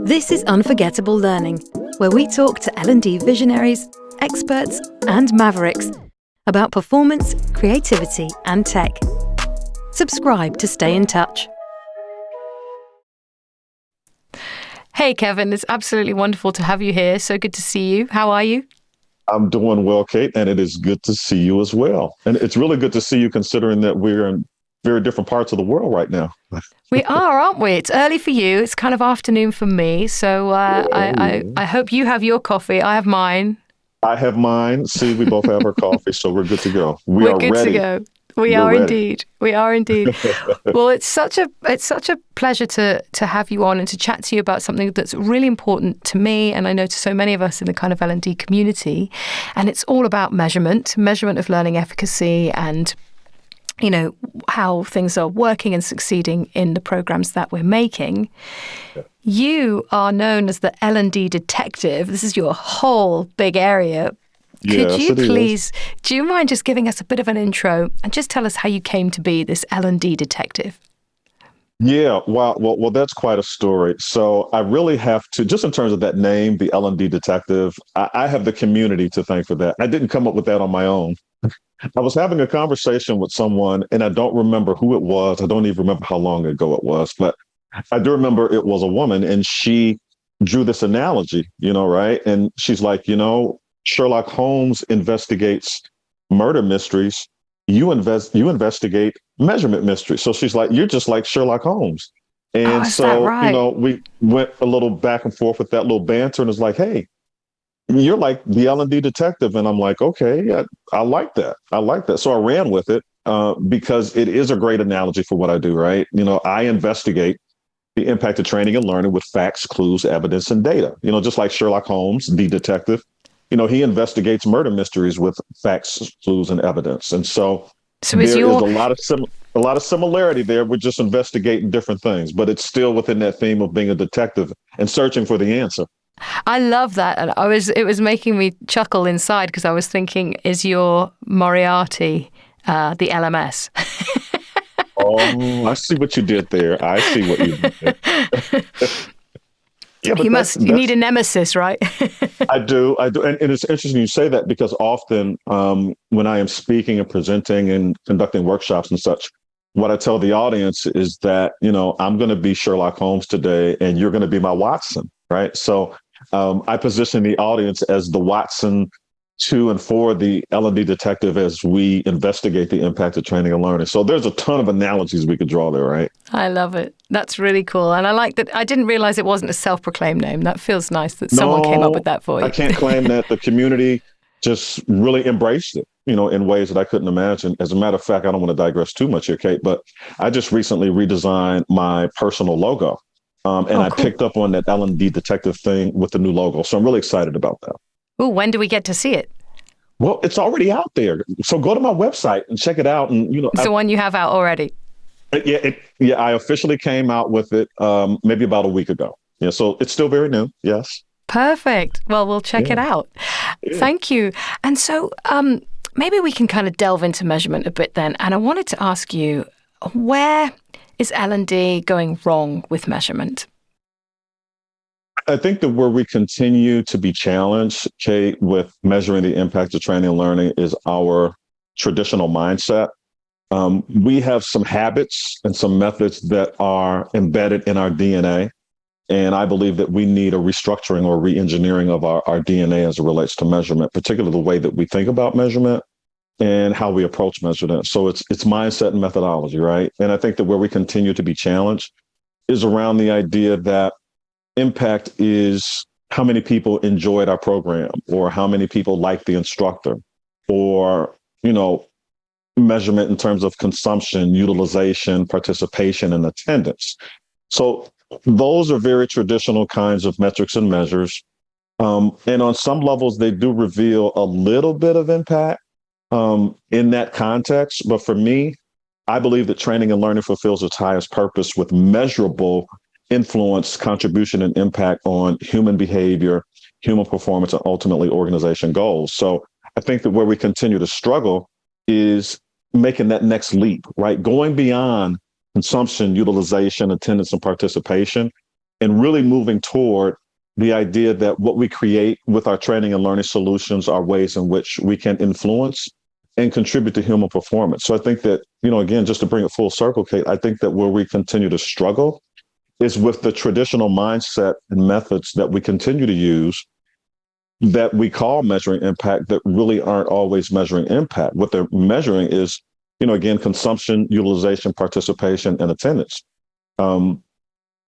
This is Unforgettable Learning, where we talk to L&D visionaries, experts, and mavericks about performance, creativity, and tech. Subscribe to stay in touch. Hey, Kevin, it's absolutely wonderful to have you here. So good to see you. How are you? I'm doing well, Kate, and it is good to see you as well. And it's really good to see you considering that we're in very different parts of the world right now. We are, aren't we? It's early for you. It's kind of afternoon for me. So I hope you have your coffee. I have mine. I have mine. See, we both have our coffee, so we're good to go. We're good to go. We We're are ready. indeed. We are indeed. Well, it's such a pleasure to have you on and to chat to you about something that's really important to me, and I know to so many of us in the kind of L&D community. And it's all about measurement of learning efficacy, and you know how things are working and succeeding in the programs that we're making. Yeah. You are known as the L&D Detective. This is your whole big area. Could you please, do you mind just giving us a bit of an intro and just tell us how you came to be this L&D detective? Yeah, well, that's quite a story. So I really have to, just in terms of that name, the L&D Detective, I have the community to thank for that. I didn't come up with that on my own. I was having a conversation with someone, and I don't remember who it was. I don't even remember how long ago it was, but I do remember it was a woman, and she drew this analogy, right? And she's like, Sherlock Holmes investigates murder mysteries. You investigate measurement mysteries. So she's like, you're just like Sherlock Holmes. And is that right? We went a little back and forth with that little banter, and it's like, hey, you're like the L&D detective. And I'm like, okay, I like that. I like that. So I ran with it because it is a great analogy for what I do, right? I investigate the impact of training and learning with facts, clues, evidence, and data. Just like Sherlock Holmes, the detective, he investigates murder mysteries with facts, clues, and evidence. And so there is a lot of similarity there. We're just investigating different things, but it's still within that theme of being a detective and searching for the answer. I love that. And it was making me chuckle inside because I was thinking, is your Moriarty the LMS? Oh, I see what you did there. I see what you did there. Yeah, but you need a nemesis, right? I do. And it's interesting you say that because often when I am speaking and presenting and conducting workshops and such, what I tell the audience is that, I'm going to be Sherlock Holmes today and you're going to be my Watson, right? So I position the audience as the Watson to and for the L&D detective as we investigate the impact of training and learning. So there's a ton of analogies we could draw there, right? I love it. That's really cool. And I like that. I didn't realize it wasn't a self-proclaimed name. That feels nice that someone came up with that for you. I can't claim that. The community just really embraced it, in ways that I couldn't imagine. As a matter of fact, I don't want to digress too much here, Kate, but I just recently redesigned my personal logo. I picked up on that L&D detective thing with the new logo. So I'm really excited about that. Oh, when do we get to see it? Well, it's already out there. So go to my website and check it out. And it's the one you have out already. Yeah, I officially came out with it maybe about a week ago. Yeah, so it's still very new. Yes. Perfect. Well, we'll check it out. Yeah. Thank you. And so maybe we can kind of delve into measurement a bit then. And I wanted to ask you, where is L&D going wrong with measurement? I think that where we continue to be challenged, Kate, with measuring the impact of training and learning is our traditional mindset. We have some habits and some methods that are embedded in our DNA. And I believe that we need a restructuring or re-engineering of our DNA as it relates to measurement, particularly the way that we think about measurement and how we approach measurement. So it's mindset and methodology, right? And I think that where we continue to be challenged is around the idea that impact is how many people enjoyed our program or how many people liked the instructor or, measurement in terms of consumption, utilization, participation, and attendance. So those are very traditional kinds of metrics and measures. And on some levels, they do reveal a little bit of impact in that context. But for me, I believe that training and learning fulfills its highest purpose with measurable influence, contribution, and impact on human behavior, human performance, and ultimately organization goals. So I think that where we continue to struggle is making that next leap, right? Going beyond consumption, utilization, attendance, and participation and really moving toward the idea that what we create with our training and learning solutions are ways in which we can influence and contribute to human performance. So I think that, again, just to bring it full circle, Kate, I think that where we continue to struggle is with the traditional mindset and methods that we continue to use that we call measuring impact that really aren't always measuring impact. What they're measuring is, again, consumption, utilization, participation, and attendance.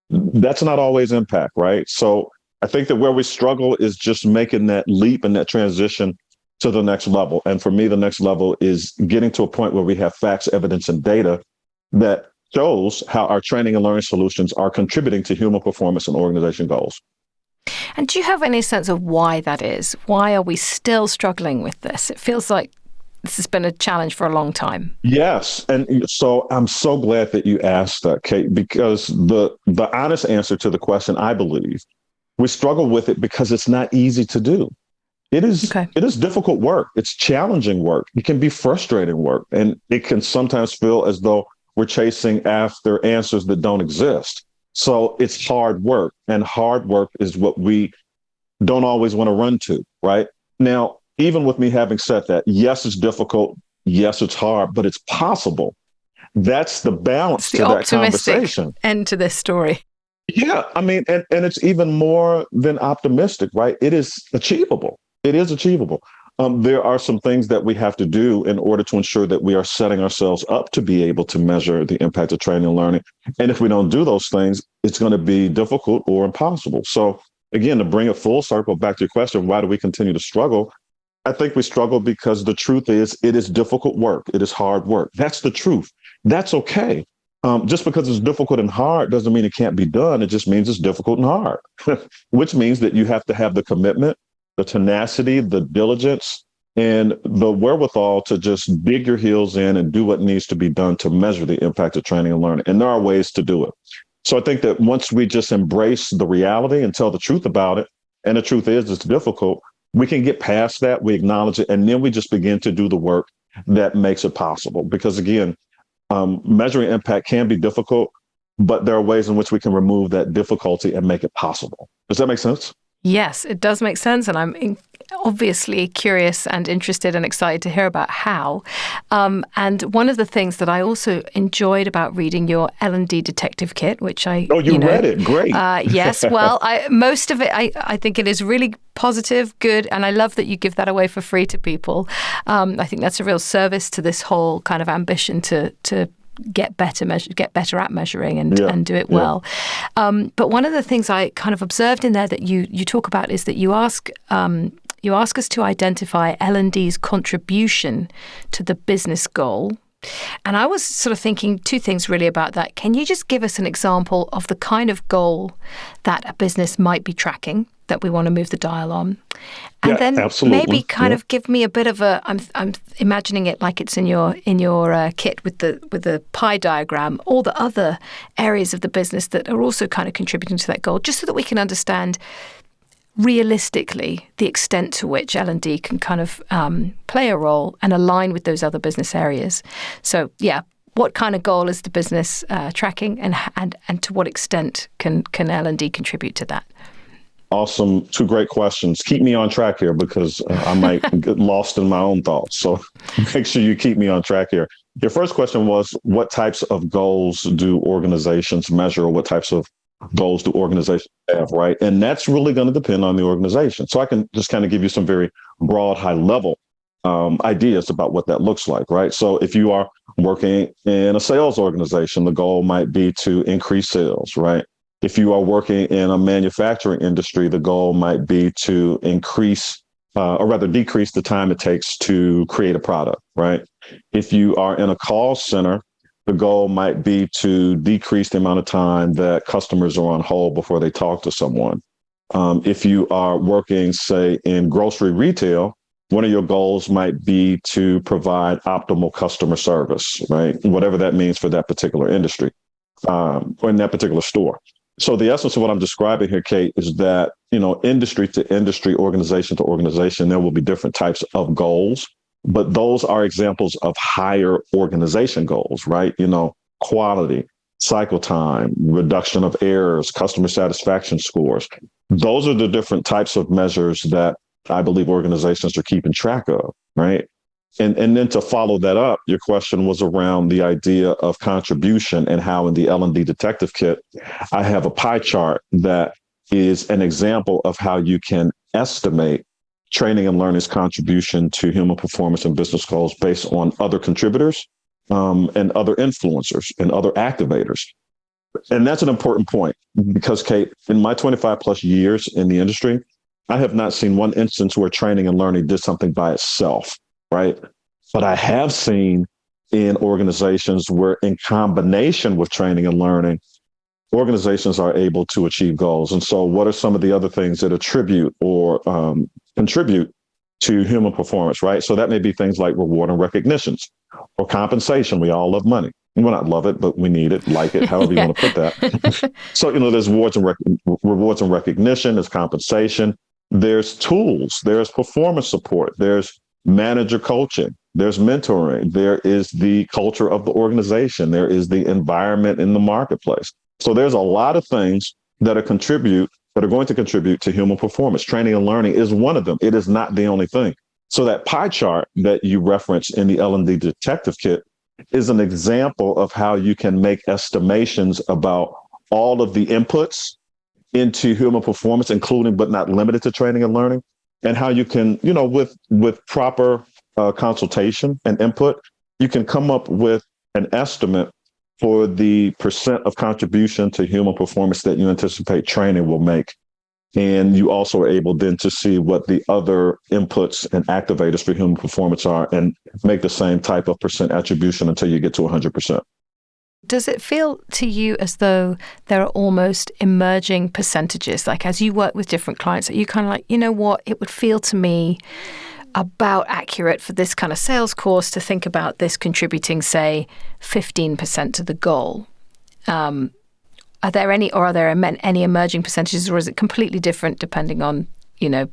That's not always impact, right? So I think that where we struggle is just making that leap and that transition to the next level. And for me, the next level is getting to a point where we have facts, evidence, and data that shows how our training and learning solutions are contributing to human performance and organization goals. And do you have any sense of why that is? Why are we still struggling with this? It feels like this has been a challenge for a long time. Yes. And so I'm so glad that you asked that, Kate, because the honest answer to the question, I believe, we struggle with it because it's not easy to do. It is difficult work. It's challenging work. It can be frustrating work. And it can sometimes feel as though we're chasing after answers that don't exist. So it's hard work. And hard work is what we don't always want to run to, right? Now, even with me having said that, yes, it's difficult. Yes, it's hard, but it's possible. That's the balance to that conversation. End to this story. Yeah, I mean, and it's even more than optimistic, right? It is achievable. It is achievable. There are some things that we have to do in order to ensure that we are setting ourselves up to be able to measure the impact of training and learning. And if we don't do those things, it's going to be difficult or impossible. So again, to bring it full circle back to your question, why do we continue to struggle? I think we struggle because the truth is it is difficult work. It is hard work. That's the truth. That's okay. Just because it's difficult and hard doesn't mean it can't be done. It just means it's difficult and hard, which means that you have to have the commitment, the tenacity, the diligence, and the wherewithal to just dig your heels in and do what needs to be done to measure the impact of training and learning. And there are ways to do it. So I think that once we just embrace the reality and tell the truth about it, and the truth is it's difficult, we can get past that, we acknowledge it, and then we just begin to do the work that makes it possible. Because again, measuring impact can be difficult, but there are ways in which we can remove that difficulty and make it possible. Does that make sense? Yes, it does make sense. And I'm obviously curious and interested and excited to hear about how. And one of the things that I also enjoyed about reading your L&D Detective kit, which I... Oh, you read it. Great. Yes. Well, most of it, I think it is really positive, good. And I love that you give that away for free to people. I think that's a real service to this whole kind of ambition to get better at measuring and do it well. But one of the things I kind of observed in there that you talk about is that you ask us to identify L&D's contribution to the business goal. And I was sort of thinking two things really about that. Can you just give us an example of the kind of goal that a business might be tracking that we want to move the dial on? And then maybe kind of give me a bit of a, I'm imagining it like it's in your kit with the pie diagram, all the other areas of the business that are also kind of contributing to that goal, just so that we can understand realistically the extent to which L&D can kind of play a role and align with those other business areas. So yeah, what kind of goal is the business tracking, and to what extent can L&D contribute to that? Awesome. Two great questions. Keep me on track here because I might get lost in my own thoughts. So make sure you keep me on track here. Your first question was, what types of goals do organizations measure, or what types of goals do organizations have, right? And that's really going to depend on the organization. So I can just kind of give you some very broad, high level ideas about what that looks like, right? So if you are working in a sales organization, the goal might be to increase sales, right? If you are working in a manufacturing industry, the goal might be to decrease the time it takes to create a product, right? If you are in a call center, the goal might be to decrease the amount of time that customers are on hold before they talk to someone. If you are working, say, in grocery retail, one of your goals might be to provide optimal customer service, right? Whatever that means for that particular industry or in that particular store. So the essence of what I'm describing here, Kate, is that, industry to industry, organization to organization, there will be different types of goals, but those are examples of higher organization goals, right? Quality, cycle time, reduction of errors, customer satisfaction scores. Those are the different types of measures that I believe organizations are keeping track of, right? And then to follow that up, your question was around the idea of contribution and how in the L&D Detective Kit, I have a pie chart that is an example of how you can estimate training and learning's contribution to human performance and business goals based on other contributors and other influencers and other activators. And that's an important point because, Kate, in my 25 plus years in the industry, I have not seen one instance where training and learning did something by itself, right? But I have seen in organizations where in combination with training and learning, organizations are able to achieve goals. And so what are some of the other things that attribute or contribute to human performance, right? So that may be things like reward and recognitions or compensation. We all love money. We will not love it, but we need it, like it, however you want to put that. So, there's rewards and recognition, there's compensation, there's tools, there's performance support, there's manager coaching, there's mentoring, there is the culture of the organization, there is the environment in the marketplace. So there's a lot of things that are going to contribute to human performance. Training and learning is one of them. It is not the only thing. So that pie chart that you referenced in the L&D Detective Kit is an example of how you can make estimations about all of the inputs into human performance, including but not limited to training and learning, and how you can, with proper consultation and input, you can come up with an estimate for the percent of contribution to human performance that you anticipate training will make. And you also are able then to see what the other inputs and activators for human performance are and make the same type of percent attribution until you get to 100%. Does it feel to you as though there are almost emerging percentages? Like as you work with different clients, that you kind of like, you know what, it would feel to me about accurate for this kind of sales course to think about this contributing, say, 15% to the goal. Are there any emerging percentages, or is it completely different depending on, the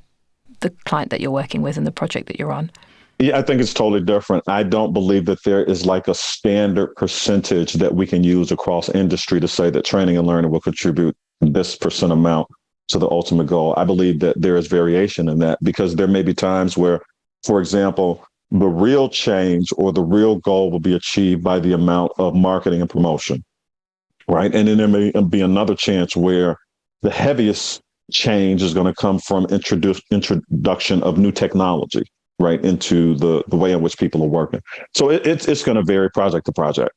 client that you're working with and the project that you're on? Yeah, I think it's totally different. I don't believe that there is like a standard percentage that we can use across industry to say that training and learning will contribute this percent amount to the ultimate goal. I believe that there is variation in that because there may be times where, for example, the real change or the real goal will be achieved by the amount of marketing and promotion, right? And then there may be another chance where the heaviest change is going to come from introduction of new technology, right, into the way in which people are working. So it's going to vary project to project.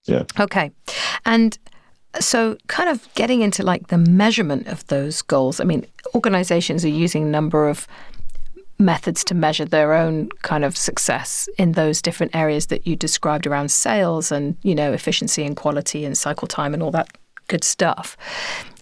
Yeah. Okay. And so kind of getting into like the measurement of those goals, I mean, organizations are using a number of methods to measure their own kind of success in those different areas that you described around sales and, efficiency and quality and cycle time and all that good stuff.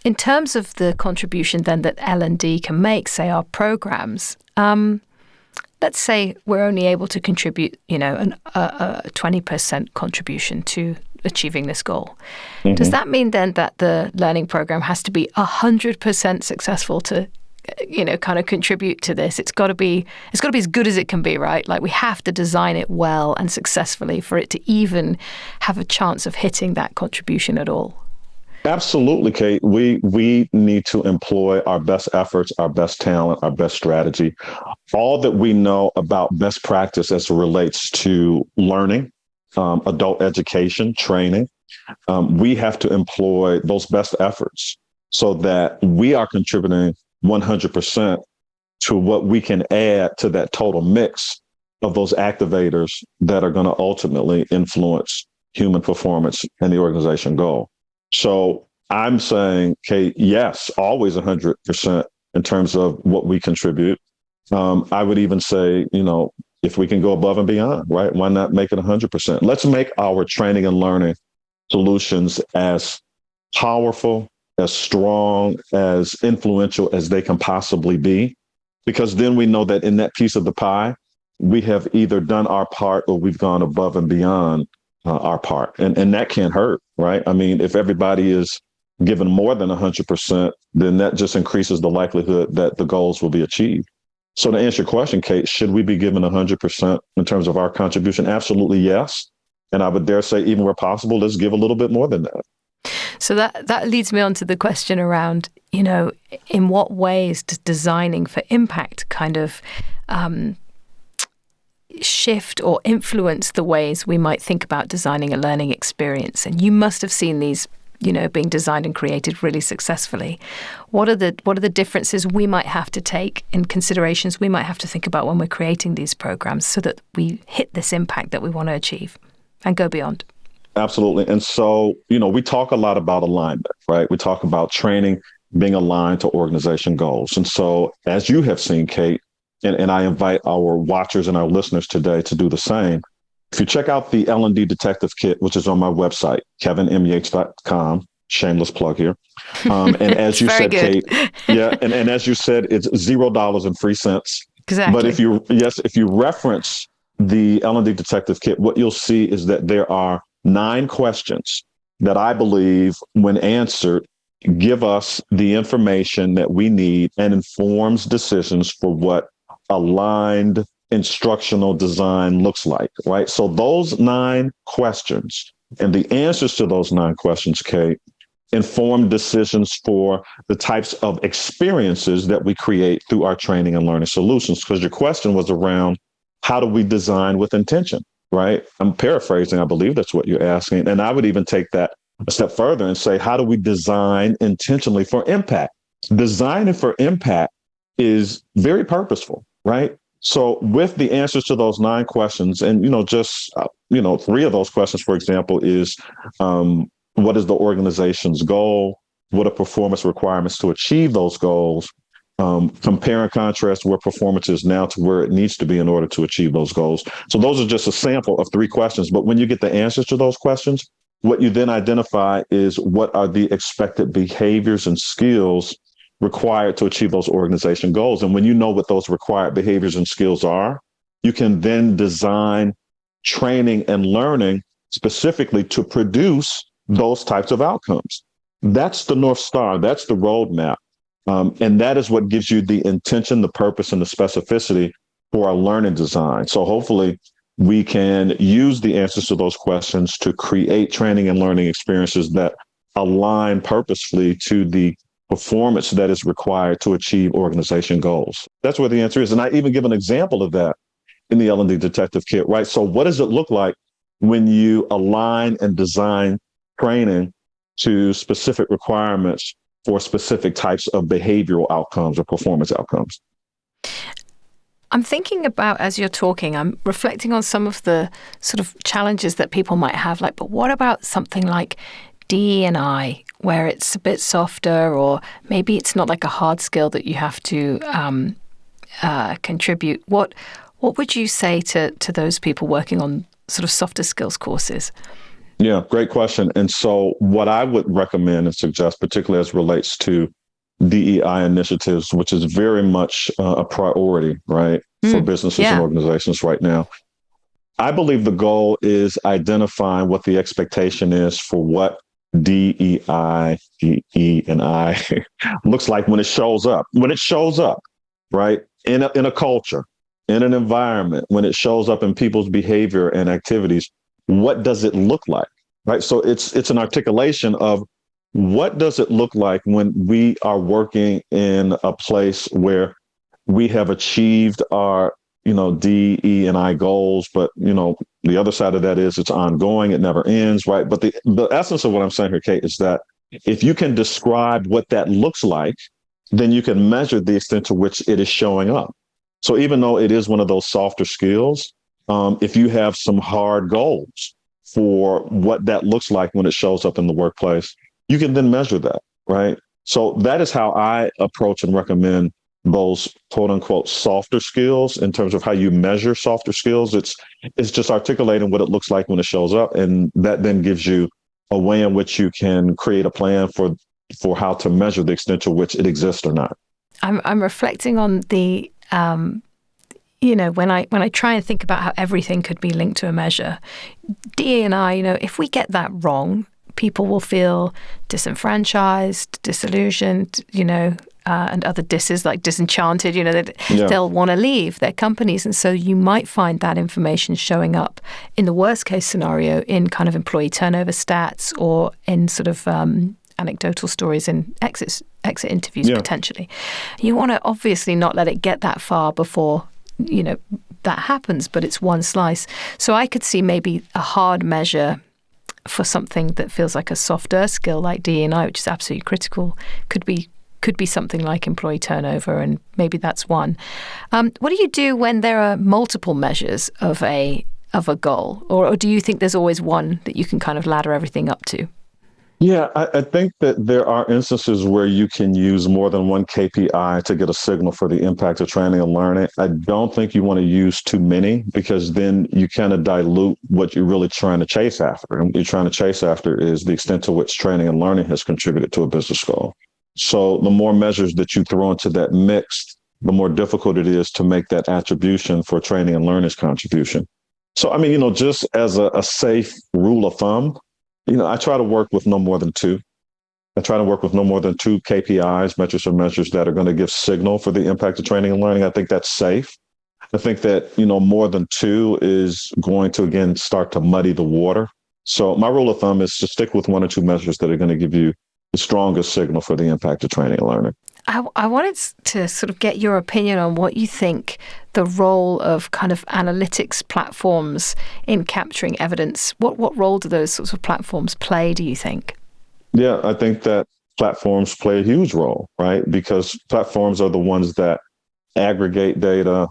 In terms of the contribution then that L&D can make, say our programs, let's say we're only able to contribute, a 20% contribution to achieving this goal. Mm-hmm. Does that mean then that the learning program has to be 100% successful to, kind of contribute to this? It's got to be as good as it can be, right? Like we have to design it well and successfully for it to even have a chance of hitting that contribution at all. Absolutely, Kate. We need to employ our best efforts, our best talent, our best strategy, all that we know about best practice as it relates to learning, adult education, training. We have to employ those best efforts so that we are contributing 100% to what we can add to that total mix of those activators that are going to ultimately influence human performance and the organization goal. So I'm saying, Kate, yes, always 100% in terms of what we contribute. I would even say, if we can go above and beyond, right? Why not make it 100%? Let's make our training and learning solutions as powerful, as strong, as influential as they can possibly be, because then we know that in that piece of the pie, we have either done our part or we've gone above and beyond our part. And that can't hurt, right? I mean, if everybody is given more than 100%, then that just increases the likelihood that the goals will be achieved. So to answer your question, Kate, should we be given 100% in terms of our contribution? Absolutely, yes. And I would dare say, even where possible, let's give a little bit more than that. So that leads me on to the question around, in what ways does designing for impact kind of shift or influence the ways we might think about designing a learning experience? And you must have seen these, being designed and created really successfully. What are the differences we might have to take and considerations we might have to think about when we're creating these programs so that we hit this impact that we want to achieve and go beyond? Absolutely. And so, we talk a lot about alignment, right? We talk about training being aligned to organization goals. And so, as you have seen, Kate, and I invite our watchers and our listeners today to do the same. If you check out the L&D Detective Kit, which is on my website, kevinmyates.com, shameless plug here. And as you said, good. Kate, and as you said, it's $0 and free cents. Exactly. But if you reference the L&D Detective Kit, what you'll see is that there are 9 questions that I believe, when answered, give us the information that we need and informs decisions for what aligned instructional design looks like, right? So those 9 questions and the answers to those 9 questions, Kate, inform decisions for the types of experiences that we create through our training and learning solutions. Because your question was around, how do we design with intention, right? I'm paraphrasing. I believe that's what you're asking. And I would even take that a step further and say, how do we design intentionally for impact? Designing for impact is very purposeful, right? So with the answers to those 9 questions, and, 3 of those questions, for example, is what is the organization's goal? What are performance requirements to achieve those goals? Compare and contrast where performance is now to where it needs to be in order to achieve those goals. So those are just a sample of 3 questions. But when you get the answers to those questions, what you then identify is what are the expected behaviors and skills required to achieve those organization goals. And when you know what those required behaviors and skills are, you can then design training and learning specifically to produce those types of outcomes. That's the North Star. That's the roadmap. And that is what gives you the intention, the purpose, and the specificity for our learning design. So hopefully we can use the answers to those questions to create training and learning experiences that align purposefully to the performance that is required to achieve organization goals. That's where the answer is. And I even give an example of that in the L&D Detective Kit, right? So what does it look like when you align and design training to specific requirements for specific types of behavioral outcomes or performance outcomes? I'm thinking about, as you're talking, I'm reflecting on some of the sort of challenges that people might have, but what about something like DE&I, where it's a bit softer, or maybe it's not like a hard skill that you have to contribute? What would you say to those people working on sort of softer skills courses? Yeah, great question. And so what I would recommend and suggest, particularly as relates to DEI initiatives, which is very much a priority, right, for businesses and organizations right now. I believe the goal is identifying what the expectation is for what DEI, DE, and I looks like when it shows up. When it shows up, right, in a culture, in an environment, when it shows up in people's behavior and activities, what does it look like, right? So it's an articulation of what does it look like when we are working in a place where we have achieved our, D, E, and I goals, but, the other side of that is it's ongoing. It never ends, right? But the essence of what I'm saying here, Kate, is that if you can describe what that looks like, then you can measure the extent to which it is showing up. So even though it is one of those softer skills, if you have some hard goals for what that looks like when it shows up in the workplace, you can then measure that, right? So that is how I approach and recommend those quote unquote softer skills in terms of how you measure softer skills. It's just articulating what it looks like when it shows up. And that then gives you a way in which you can create a plan for how to measure the extent to which it exists or not. I'm reflecting on the, when I try and think about how everything could be linked to a measure, D&I, if we get that wrong, people will feel disenfranchised, disillusioned, and other disses like disenchanted, Yeah. they'll want to leave their companies. And so you might find that information showing up in the worst case scenario in kind of employee turnover stats or in sort of anecdotal stories in exit interviews potentially. You want to obviously not let it get that far before, that happens, but it's one slice. So I could see maybe a hard measure for something that feels like a softer skill like DE&I, which is absolutely critical, could be something like employee turnover, and maybe that's one. What do you do when there are multiple measures of a goal, or do you think there's always one that you can kind of ladder everything up to? Yeah, I think that there are instances where you can use more than one KPI to get a signal for the impact of training and learning. I don't think you want to use too many, because then you kind of dilute what you're really trying to chase after. And what you're trying to chase after is the extent to which training and learning has contributed to a business goal. So the more measures that you throw into that mix, the more difficult it is to make that attribution for training and learning's contribution. So, I mean, just as a safe rule of thumb, I try to work with no more than two. I try to work with no more than two KPIs, metrics or measures that are going to give signal for the impact of training and learning. I think that's safe. I think that, more than two is going to, again, start to muddy the water. So my rule of thumb is to stick with one or two measures that are going to give you the strongest signal for the impact of training and learning. I wanted to sort of get your opinion on what you think the role of kind of analytics platforms in capturing evidence. What role do those sorts of platforms play, do you think? Yeah, I think that platforms play a huge role, right? Because platforms are the ones that aggregate data,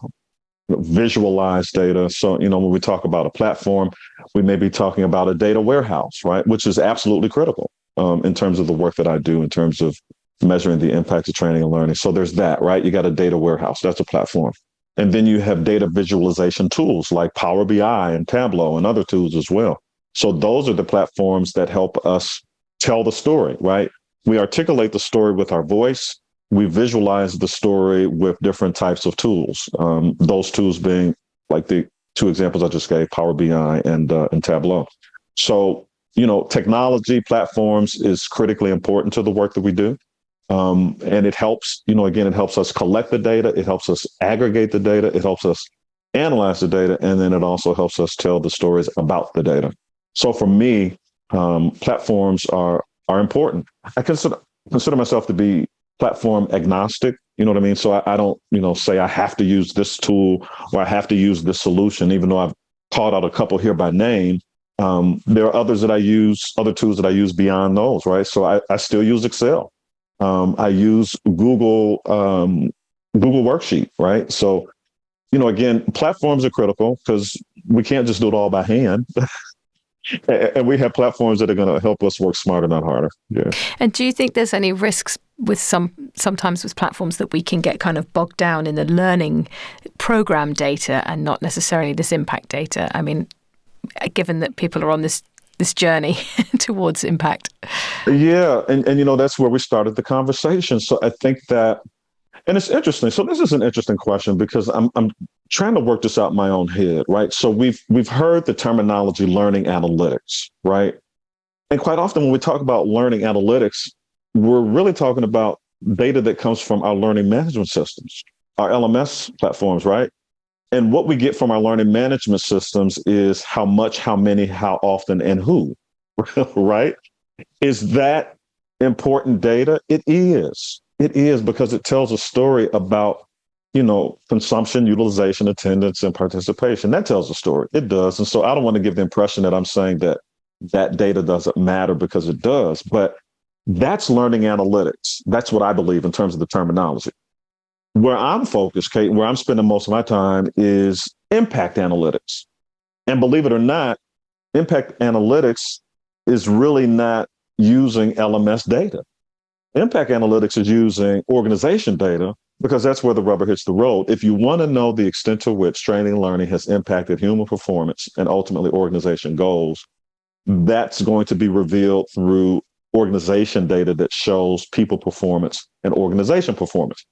visualize data. So, when we talk about a platform, we may be talking about a data warehouse, right? Which is absolutely critical in terms of the work that I do, in terms of measuring the impact of training and learning. So there's that, right? You got a data warehouse, that's a platform. And then you have data visualization tools like Power BI and Tableau and other tools as well. So those are the platforms that help us tell the story, right? We articulate the story with our voice. We visualize the story with different types of tools. Those tools being like the two examples I just gave, Power BI and Tableau. So, technology platforms is critically important to the work that we do. And it helps, it helps us collect the data. It helps us aggregate the data. It helps us analyze the data. And then it also helps us tell the stories about the data. So for me, platforms are important. I consider myself to be platform agnostic. You know what I mean? So I don't, say I have to use this tool or I have to use this solution, even though I've called out a couple here by name. There are others that I use, other tools that I use beyond those, right? So I still use Excel. I use Google Worksheet, right? So, again, platforms are critical because we can't just do it all by hand. And we have platforms that are going to help us work smarter, not harder. Yeah. And do you think there's any risks with sometimes with platforms that we can get kind of bogged down in the learning program data and not necessarily this impact data? I mean, given that people are on this journey towards impact. Yeah. And that's where we started the conversation. So I think that, and it's interesting. So this is an interesting question because I'm trying to work this out in my own head, right? So we've heard the terminology learning analytics, right? And quite often when we talk about learning analytics, we're really talking about data that comes from our learning management systems, our LMS platforms, right? And what we get from our learning management systems is how much, how many, how often, and who, right? Is that important data? It is. It is because it tells a story about, consumption, utilization, attendance, and participation. That tells a story. It does. And so I don't want to give the impression that I'm saying that data doesn't matter, because it does. But that's learning analytics. That's what I believe in terms of the terminology. Where I'm focused, Kate, where I'm spending most of my time is impact analytics. And believe it or not, impact analytics is really not using LMS data. Impact analytics is using organization data because that's where the rubber hits the road. If you want to know the extent to which training and learning has impacted human performance and ultimately organization goals, that's going to be revealed through organization data that shows people performance and organization performance.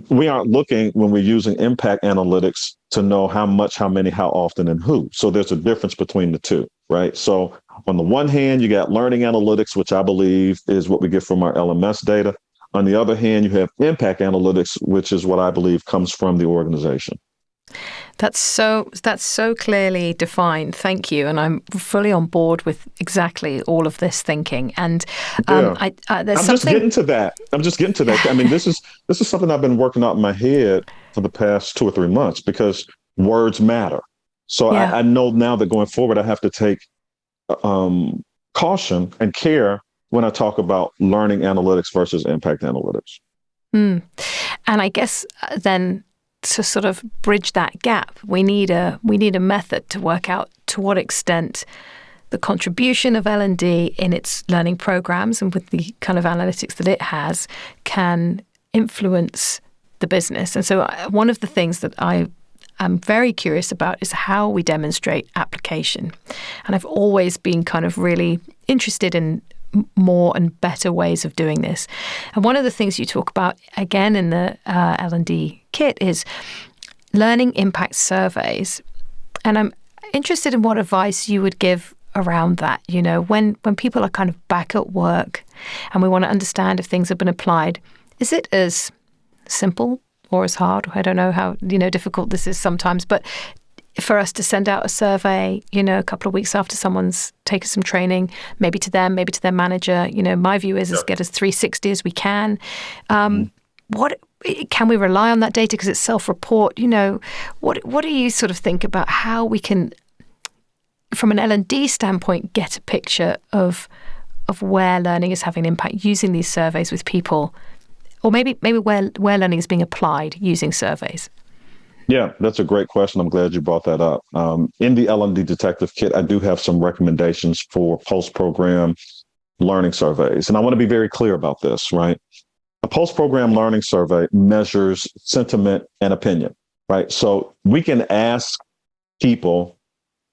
We aren't looking, when we're using impact analytics, to know how much, how many, how often, and who. So there's a difference between the two, right? So on the one hand, you got learning analytics, which I believe is what we get from our LMS data. On the other hand, you have impact analytics, which is what I believe comes from the organization. That's so clearly defined. Thank you, and I'm fully on board with exactly all of this thinking. And Yeah. there's I'm something. just getting to that. I mean, this is something I've been working out in my head for the past 2 or 3 months because words matter. So Yeah. I know now that going forward, I have to take caution and care when I talk about learning analytics versus impact analytics. And I guess then to sort of bridge that gap, we need a method to work out to what extent the contribution of L&D in its learning programs and with the kind of analytics that it has can influence the business. And so one of the things that I'm very curious about is how we demonstrate application. And I've always been kind of really interested in more and better ways of doing this. And one of the things you talk about, again, in the L&D kit is learning impact surveys. And I'm interested in what advice you would give around that. You know, when people are kind of back at work and we want to understand if things have been applied, is it as simple or as hard? I don't know how, difficult this is sometimes, but for us to send out a survey, a couple of weeks after someone's taken some training, maybe to them, maybe to their manager, my view is get as 360 as we can. What can we rely on that data because it's self-report? What do you sort of think about how we can, from an L&D standpoint, get a picture of where learning is having an impact using these surveys with people, or maybe where learning is being applied using surveys? Yeah, that's a great question. I'm glad you brought that up. In the L&D Detective Kit, I do have some recommendations for post-program learning surveys. And I want to be very clear about this, right? A post-program learning survey measures sentiment and opinion, right? So we can ask people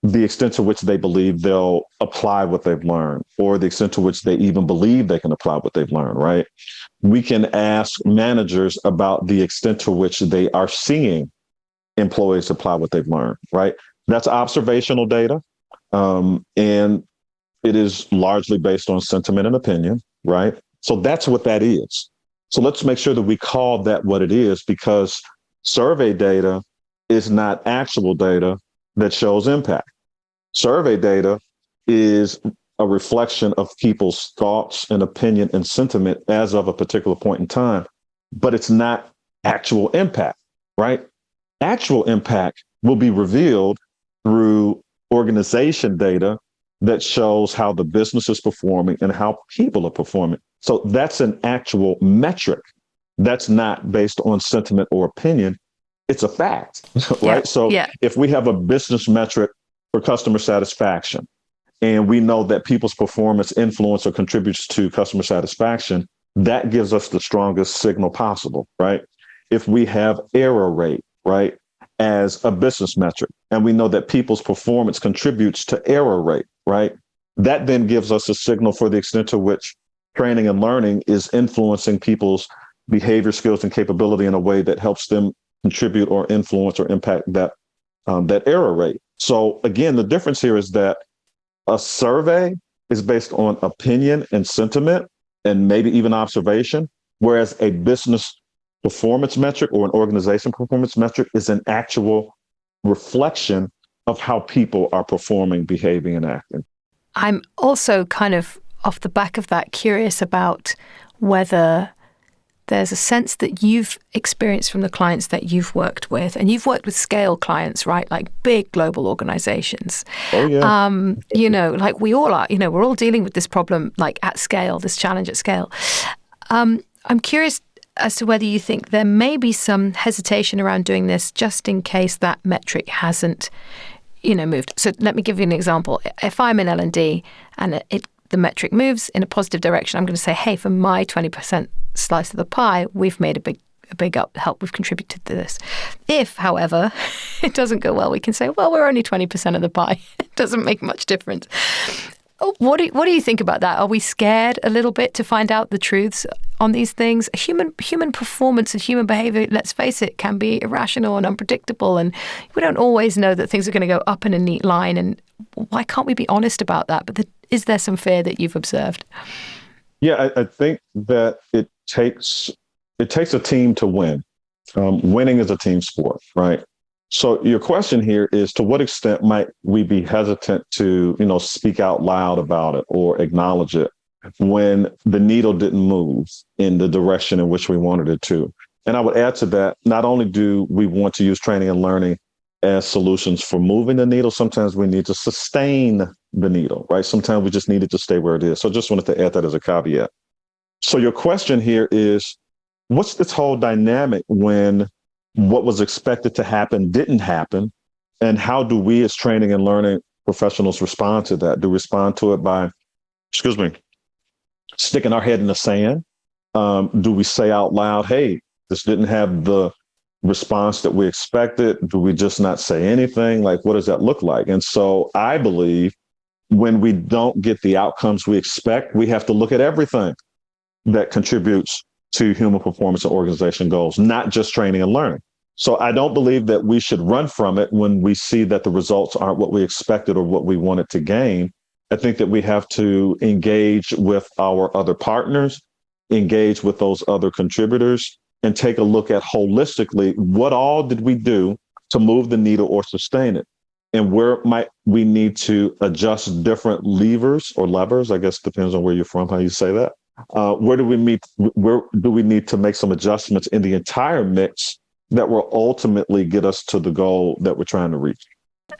the extent to which they believe they'll apply what they've learned, or the extent to which they even believe they can apply what they've learned, right? We can ask managers about the extent to which they are seeing employees apply what they've learned, right? That's observational data. And it is largely based on sentiment and opinion, right? So that's what that is. So let's make sure that we call that what it is, because survey data is not actual data that shows impact. Survey data is a reflection of people's thoughts and opinion and sentiment as of a particular point in time, but it's not actual impact, right? Actual impact will be revealed through organization data that shows how the business is performing and how people are performing. So that's an actual metric. That's not based on sentiment or opinion. It's a fact, right? If we have a business metric for customer satisfaction, and we know that people's performance influence or contributes to customer satisfaction, that gives us the strongest signal possible, right? If we have error rate, right, as a business metric, and we know that people's performance contributes to error rate, right, that then gives us a signal for the extent to which training and learning is influencing people's behavior, skills, and capability in a way that helps them contribute or influence or impact that error rate. So again, the difference here is that a survey is based on opinion and sentiment and maybe even observation, whereas a business performance metric or an organization performance metric is an actual reflection of how people are performing, behaving, and acting. I'm also kind of off the back of that curious about whether there's a sense that you've experienced from the clients that you've worked with, and you've worked with scale clients, right? Like big global organizations. Oh, yeah. Like we all are, we're all dealing with this problem, like at scale, this challenge at scale. I'm curious as to whether you think there may be some hesitation around doing this just in case that metric hasn't, moved. So let me give you an example. If I'm in L&D and the metric moves in a positive direction, I'm going to say, hey, for my 20% slice of the pie, we've made a big help. We've contributed to this. If, however, it doesn't go well, we can say, well, we're only 20% of the pie. It doesn't make much difference. What do you think about that? Are we scared a little bit to find out the truths on these things? Human performance and human behavior, let's face it, can be irrational and unpredictable, and we don't always know that things are going to go up in a neat line. And why can't we be honest about that? But is there some fear that you've observed? Yeah, I think that it takes a team to win. Winning is a team sport, right? So your question here is, to what extent might we be hesitant to, speak out loud about it or acknowledge it when the needle didn't move in the direction in which we wanted it to? And I would add to that, not only do we want to use training and learning as solutions for moving the needle, sometimes we need to sustain the needle, right? Sometimes we just need it to stay where it is. So just wanted to add that as a caveat. So your question here is, what's this whole dynamic when what was expected to happen didn't happen? And how do we as training and learning professionals respond to that? Do we respond to it by, sticking our head in the sand? Do we say out loud, hey, this didn't have the response that we expected? Do we just not say anything? Like, what does that look like? And so I believe when we don't get the outcomes we expect, we have to look at everything that contributes to human performance and organization goals, not just training and learning. So I don't believe that we should run from it when we see that the results aren't what we expected or what we wanted to gain. I think that we have to engage with our other partners, engage with those other contributors, and take a look at holistically, what all did we do to move the needle or sustain it? And where might we need to adjust different levers or levers? I guess depends on where you're from, how you say that. Where do we need to make some adjustments in the entire mix that will ultimately get us to the goal that we're trying to reach?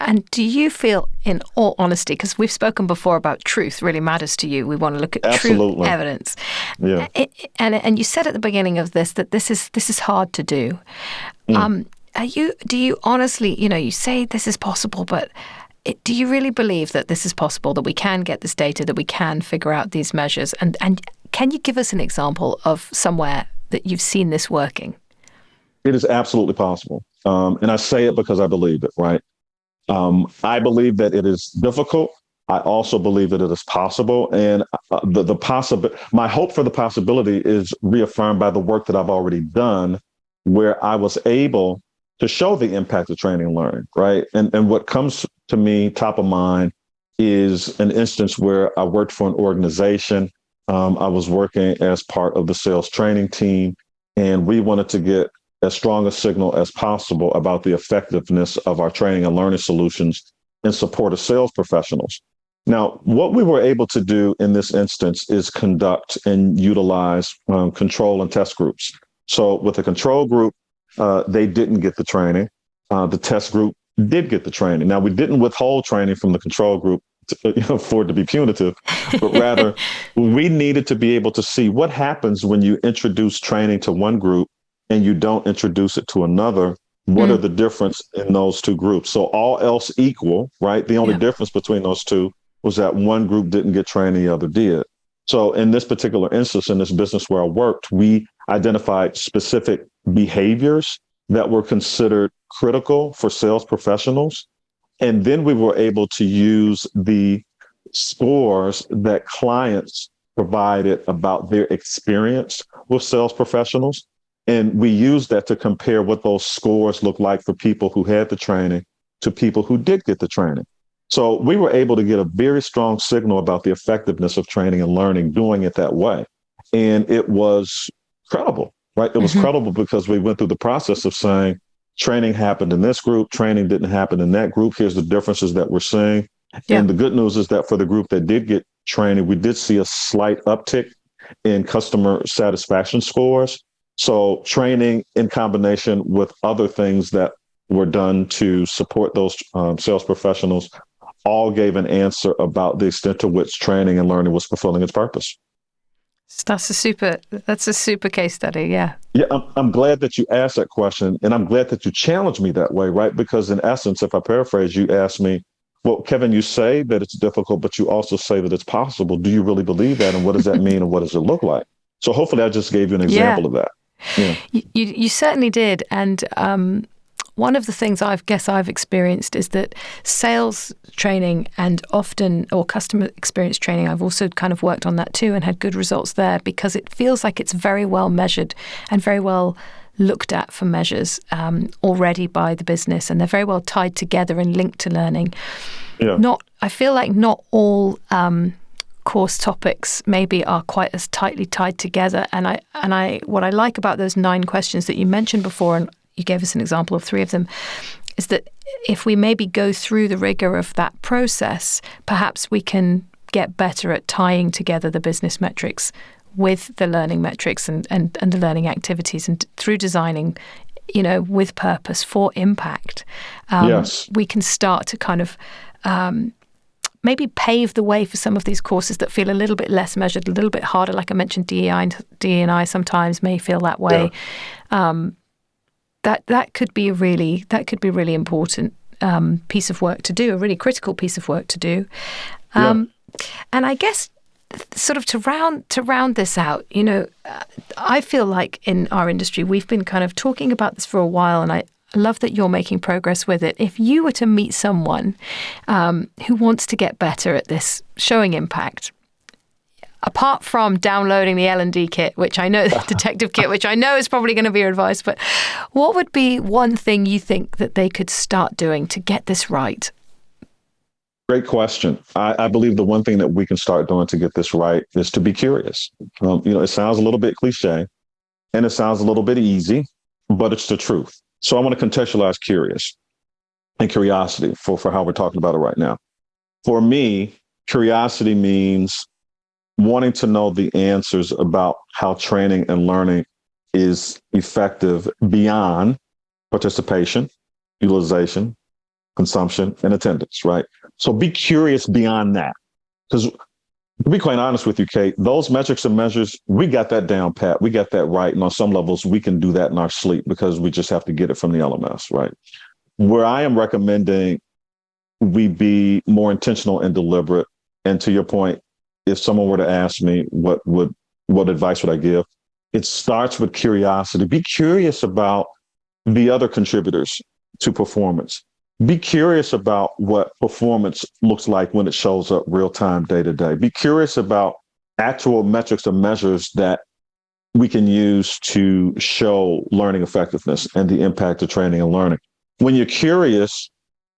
And do you feel, in all honesty, because we've spoken before about truth really matters to you, we want to look at Absolutely. true evidence. Yeah. And you said at the beginning of this that this is hard to do. Do you honestly, you say this is possible, but do you really believe that this is possible, that we can get this data, that we can figure out these measures? And can you give us an example of somewhere that you've seen this working? It is absolutely possible. And I say it because I believe it, right? I believe that it is difficult. I also believe that it is possible. And my hope for the possibility is reaffirmed by the work that I've already done, where I was able to show the impact of training and learning, right? And what comes to me top of mind is an instance where I worked for an organization. I was working as part of the sales training team, and we wanted to get as strong a signal as possible about the effectiveness of our training and learning solutions in support of sales professionals. Now, what we were able to do in this instance is conduct and utilize control and test groups. So with the control group, they didn't get the training. The test group did get the training. Now, we didn't withhold training from the control group for it to be punitive, but rather we needed to be able to see what happens when you introduce training to one group and you don't introduce it to another. What are the difference in those two groups? So all else equal, right? The only difference between those two was that one group didn't get trained, the other did. So in this particular instance, in this business where I worked, we identified specific behaviors that were considered critical for sales professionals. And then we were able to use the scores that clients provided about their experience with sales professionals. And we used that to compare what those scores look like for people who had the training to people who did get the training. So we were able to get a very strong signal about the effectiveness of training and learning doing it that way. And it was credible, right? It was credible because we went through the process of saying training happened in this group, training didn't happen in that group. Here's the differences that we're seeing. Yeah. And the good news is that for the group that did get training, we did see a slight uptick in customer satisfaction scores. So training in combination with other things that were done to support those sales professionals all gave an answer about the extent to which training and learning was fulfilling its purpose. That's a super case study. Yeah. Yeah. I'm glad that you asked that question, and I'm glad that you challenged me that way, right? Because in essence, if I paraphrase, you asked me, well, Kevin, you say that it's difficult, but you also say that it's possible. Do you really believe that? And what does that mean? And what does it look like? So hopefully I just gave you an example of that. Yeah. You certainly did. And one of the things I've experienced is that sales training and often, or customer experience training, I've also kind of worked on that too and had good results there because it feels like it's very well measured and very well looked at for measures already by the business, and they're very well tied together and linked to learning. Yeah. I feel like not all course topics maybe are quite as tightly tied together. And I what I like about those 9 questions that you mentioned before, and you gave us an example of 3 of them, is that if we maybe go through the rigor of that process, perhaps we can get better at tying together the business metrics with the learning metrics and the learning activities, and through designing, with purpose for impact, Yes. we can start to kind of maybe pave the way for some of these courses that feel a little bit less measured, a little bit harder. Like I mentioned, DE&I sometimes may feel that way. Yeah. That could be a really important piece of work to do, a really critical piece of work to do. And I guess sort of to round this out, I feel like in our industry we've been kind of talking about this for a while, and I love that you're making progress with it. If you were to meet someone who wants to get better at this, showing impact, apart from downloading the L&D kit, which I know, the detective kit, which I know is probably going to be your advice, but what would be one thing you think that they could start doing to get this right? Great question. I believe the one thing that we can start doing to get this right is to be curious. It sounds a little bit cliche and it sounds a little bit easy, but it's the truth. So I want to contextualize curious and curiosity for how we're talking about it right now. For me, curiosity means wanting to know the answers about how training and learning is effective beyond participation, utilization, consumption, and attendance, right? So be curious beyond that. Because to be quite honest with you, Kate, those metrics and measures, we got that down pat. We got that right. And on some levels, we can do that in our sleep because we just have to get it from the LMS, right? Where I am recommending we be more intentional and deliberate. And to your point, if someone were to ask me what advice would I give, it starts with curiosity. Be curious about the other contributors to performance. Be curious about what performance looks like when it shows up real time, day to day. Be curious about actual metrics and measures that we can use to show learning effectiveness and the impact of training and learning. When you're curious,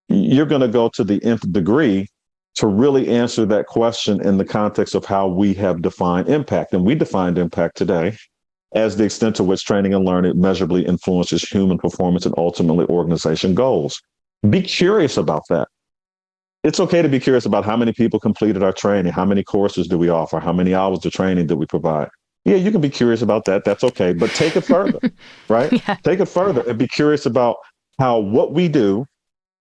you're going to go to the nth degree to really answer that question in the context of how we have defined impact. And we defined impact today as the extent to which training and learning measurably influences human performance and ultimately organization goals. Be curious about that. It's okay to be curious about how many people completed our training, how many courses do we offer, how many hours of training do we provide. Yeah, you can be curious about that. That's okay. But take it further, right? Yeah. Take it further and be curious about how what we do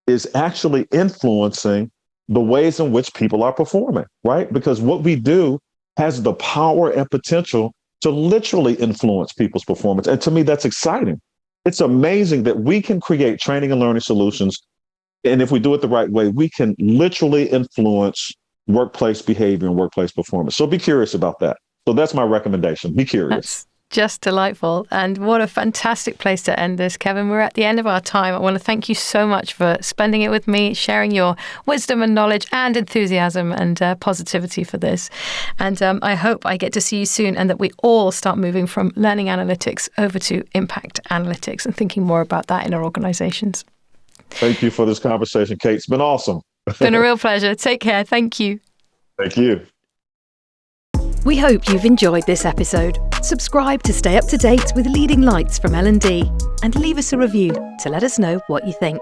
is actually influencing the ways in which people are performing, right? Because what we do has the power and potential to literally influence people's performance. And to me, that's exciting. It's amazing that we can create training and learning solutions. And if we do it the right way, we can literally influence workplace behavior and workplace performance. So be curious about that. So that's my recommendation. Be curious. That's just delightful. And what a fantastic place to end this, Kevin. We're at the end of our time. I want to thank you so much for spending it with me, sharing your wisdom and knowledge and enthusiasm and positivity for this. And I hope I get to see you soon and that we all start moving from learning analytics over to impact analytics and thinking more about that in our organizations. Thank you for this conversation, Kate. It's been awesome. It's been a real pleasure. Take care. Thank you. Thank you. We hope you've enjoyed this episode. Subscribe to stay up to date with leading lights from L&D and leave us a review to let us know what you think.